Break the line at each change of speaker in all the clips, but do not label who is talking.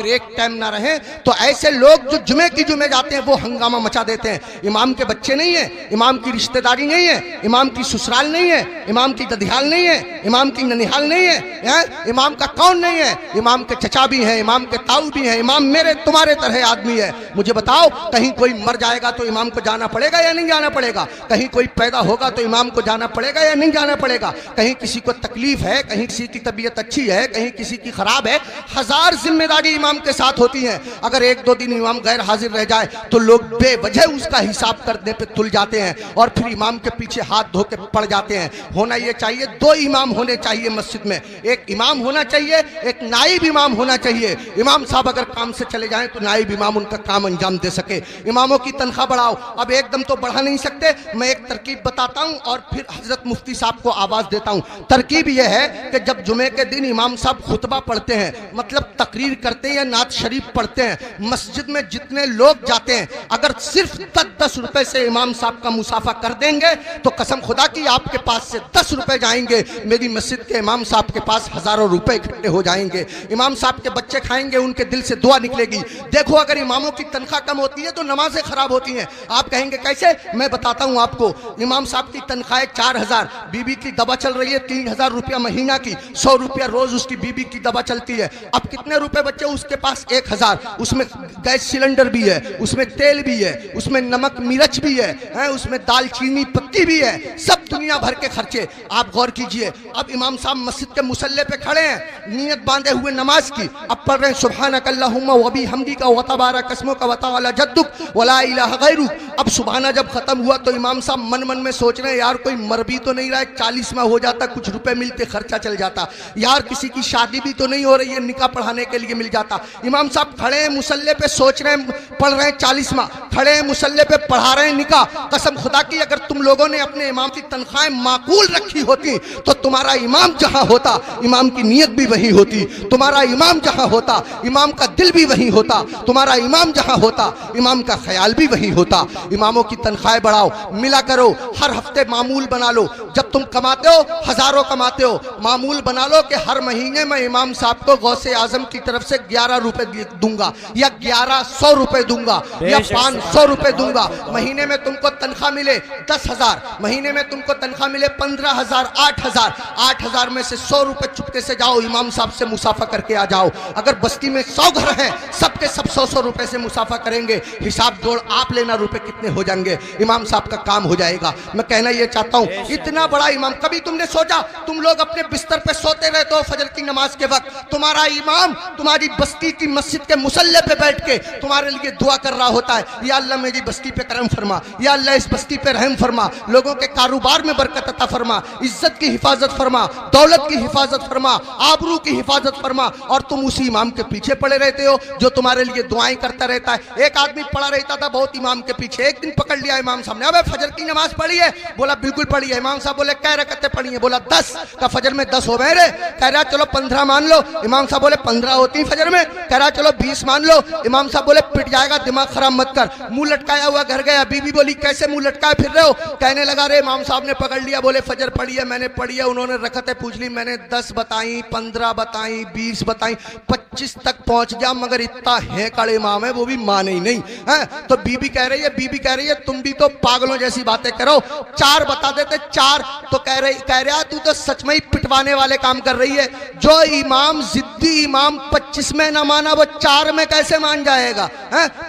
एक टाइम ना रहे तो ऐसे लोग जो जुमे की जुमे जाते हैं वो हंगामा मचा देते हैं। इमाम के बच्चे नहीं है, इमाम की रिश्तेदारी नहीं है, इमाम की ससुराल नहीं है, इमाम की ददियाल नहीं है, इमाम की ननिहाल नहीं है, इमाम का कौन नहीं है, इमाम के चचा भी हैं, इमाम के ताऊ भी हैं, इमाम मेरे तुम्हारे तरह आदमी है। मुझे बताओ, कहीं कोई मर जाएगा तो इमाम को जाना पड़ेगा या नहीं जाना पड़ेगा? कहीं कोई पैदा होगा तो इमाम को जाना पड़ेगा या नहीं जाना पड़ेगा? कहीं किसी को तकलीफ है, कहीं किसी की तबीयत अच्छी है, कहीं किसी की खराब है, हजार जिम्मेदारी इमाम के साथ होती हैं। अगर एक दो दिन इमाम गैर हाजिर रह जाए तो लोग बेवजह उसका हिसाब करने पे तुल जाते हैं और फिर इमाम के पीछे हाथ धो के पड़ जाते हैं। होना ये चाहिए, दो इमाम होने चाहिए मस्जिद में, एक इमाम होना चाहिए, एक नाइब इमाम होना चाहिए। इमाम साहब अगर काम से चले जाएं तो नाइब इमाम उनका काम अंजाम दे सके। इमामों की तनख्वाह बढ़ाओ। अब एकदम तो बढ़ा नहीं सकते, मैं एक तरकीब बताता हूं और फिर हजरत मुफ्ती साहब को आवाज देता हूं। तरकीब यह है कि जब जुमे के दिन इमाम साहब खुतबा पढ़ते हैं, मतलब तकरीर करते हैं या नात शरीफ पढ़ते हैं, मस्जिद में जितने लोग जाते हैं अगर सिर्फ 10-10 रुपए से इमाम साहब का मुसाफा कर देंगे तो कसम खुदा की आपके पास से 10 रुपए जाएंगे, मेरी मस्जिद के इमाम साहब के पास हजारों रुपए इकट्ठे हो जाएंगे। इमाम साहब के बच्चे खाएंगे, उनके दिल से दुआ निकलेगी। देखो, अगर इमामों की तनख्वाह कम होती है तो नमाजें खराब होती हैं। आप कहेंगे कैसे? मैं बताता हूं आपको। इमाम साहब की तनख्वाह 4000, बीबी की दवा चल रही है 3000 रुपया महीना की, 100 रुपया रोज उसकी बीबी की दवा चलती है। अब कितने रुपए बच्चे उसके पास? 1000। उसमें गैस सिलेंडर भी है, उसमें तेल भी है, उसमें नमक मिर्च भी है, उसमें दालचीनी पत्ती भी है, सब दुनिया भर के खर्चे। आप गौर कीजिए, अब इमाम साहब मस्जिद के मुसल्ले पे खड़े हैं, नियत बांधे हुए नमाज की, अब पढ़ रहे हैं सुब्हानक अल्लाहुम्मा व बिहम्दिका व तबारक अस्मुका व तआला जद्दुक व ला इलाहा गैरुक। अब सुबहाना जब खत्म हुआ तो इमाम साहब मन मन में सोच रहे हैं, यार कोई मर भी तो नहीं रहा है, 40वां हो जाता, कुछ रुपए मिलते, खर्चा चल जाता, यार किसी की शादी भी तो नहीं हो रही है, निकाह पढ़ाने के लिए मिल जाता। इमाम साहब खड़े हैं मुसल्ले पे, सोच रहे हैं, पढ़ रहे हैं 40वां, खड़े हैं मुसल्ले पे, पढ़ा रहे हैं निकाह। कसम खुदा की अगर तुम लोगों ने अपने इमाम की तनख्वाहें माकूल रखी होती तो तुम्हारा इमाम जहां होता इमाम की नीयत भी वही होती, तुम्हारा इमाम जहां होता इमाम का दिल भी वही होता, तुम्हारा इमाम जहां होता इमाम का ख्याल भी वही होता। इमामों की तनख्वाहें बढ़ाओ, मिला करो, हर हफ्ते मामूल बना लो। जब तुम कमाते हो, हजारों कमाते हो, मामूल बना लो कि हर महीने में इमाम साहब को गौसे आजम की तरफ से 11 रुपए दूंगा या 1100 रुपए दूंगा या 500 रुपए दूंगा। महीने में तुमको तनख्वाह मिले 10,000, महीने में तुमको तनख्वाह मिले 15,000, 8,000, 8,000 में से 100 रुपए चुपके से जाओ इमाम साहब से मुसाफा करके आ जाओ। अगर बस्ती में 100 घर हैं, सबके सब 100-100 रुपए से मुसाफा करेंगे, हिसाब जोड़ आप लेना रुपए कितने हो जाएंगे, इमाम साहब का काम हो जाएगा। मैं कहना ये चाहता हूँ, इतना बड़ा इमाम, कभी तुमने सोचा, तुम लोग अपने बिस्तर पे सोते रहते हो फजर की नमाज के वक्त, तुम्हारा इमाम तुम्हारी बस्ती की मस्जिद के मुसल्ले पे बैठ के तुम्हारे लिए दुआ कर रहा होता है, या अल्लाह मेरी बस्ती पे करम फरमा, या अल्लाह इस बस्ती पे रहम फरमा, लोगों के कारोबार में बरकत अता फरमा, इज्जत की हिफाजत फरमा, दौलत की हिफाजत फरमा, आबरू की हिफाजत फरमा। और तुम उसी इमाम के पीछे पड़े रहते हो जो तुम्हारे लिए दुआएं करता रहता है। एक आदमी पड़ा रहता था बहुत इमाम के पीछे, एक दिन पकड़ लिया इमाम साहब ने, अबे फजर की नमाज पढ़ी है? बोला बिल्कुल पढ़ी है। इमाम साहब बोले कै रकअतें पढ़ी है? बोला 10। का फजर में 10 हो गए रे? कह रहा चलो 15 मान लो। इमाम साहब बोले 15 होती फजर में? कह रहा चलो 20 मान लो। इमाम साहब बोले पिट जाएगा, दिमाग खराब मत कर। मुंह लटकाया हुआ घर गया, बीबी बोली कैसे मुंह लटकाए फिर रहे हो? कहने लगा रे इमाम साहब ने पकड़ लिया, बोले फजर पढ़ी है? मैंने पढ़ी है। उन्होंने रकअतें पूछ ली, मैंने 10 बताई, 15 बताई, 20 बताई, 25 तक पहुंच गया, मगर इतना है कड़े इमाम है वो भी माने ही नहीं है। तो बीबी कह रही है तुम भी तो पागलों जैसी बातें करो, 4 बता देते 4। तो कह रहा तू तो सच में ही पिटवाने वाले काम कर रही है। जो इमाम जिद्दी इमाम 25 में ना माना वो 4 में कैसे मान जाएगा?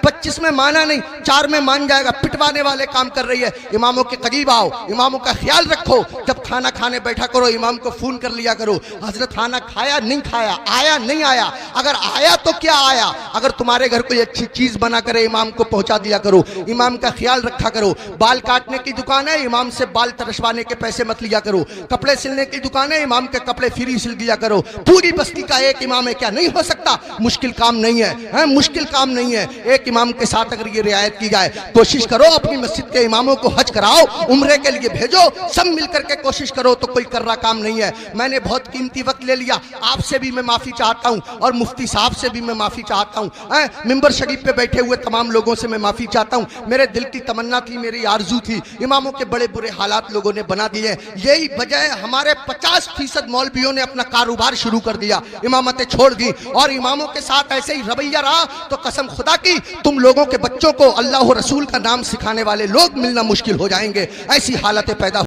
25 में माना नहीं, 4 में मान जाएगा। पिटवाने वाले काम कर रही है। इमामों के करीब आओ, इमामों का ख्याल रखो। जब खाना खाने बैठा करो इमाम को फोन कर लिया करो, हजरत खाना खाया नहीं खाया, आया नहीं आया, अगर आया तो क्या आया। अगर तुम्हारे घर कोई अच्छी चीज बना करे इमाम को पहुंचा दिया करो, इमाम का ख्याल रखा करो। बाल काटने की दुकान है, इमाम से बाल तरसवाने के पैसे मत लिया करो। कपड़े सिलने की दुकान है, इमाम के कपड़े फ्री सिल दिया करो। पूरी बस्ती का एक इमाम है, क्या नहीं हो सकता? मुश्किल काम नहीं है, मुश्किल काम नहीं है। एक इमाम के साथ अगर ये रियायत रियायत की जाए। कोशिश करो अपनी मस्जिद के इमामों को हज कराओ, उम्रे के लिए भेजो, सब मिलकर के कोशिश करो तो कोई कर्रा काम नहीं है। मैंने बहुत कीमती वक्त ले लिया, आपसे भी मैं माफ़ी चाहता हूँ और मुफ्ती साहब से भी मैं माफ़ी चाहता हूँ, मिंबर शरीफ पे बैठे हुए तमाम लोगों से मैं माफ़ी चाहता हूँ। मेरे दिल की तमन्ना थी, मेरी आरजू थी, इमामों के बड़े बुरे हालात लोगों ने बना दिए। यही वजह है हमारे 50% मौलवियों ने अपना कारोबार शुरू कर दिया, इमामतें छोड़ दी और इमामों के साथ ऐसे ही रवैया रहा तो कसम खुदा की तुम लोगों के बच्चों को अल्लाह और रसूल का नाम सिखाने वाले लोग मिलना मुश्किल हो जाएंगे। ऐसी हालतें पैदा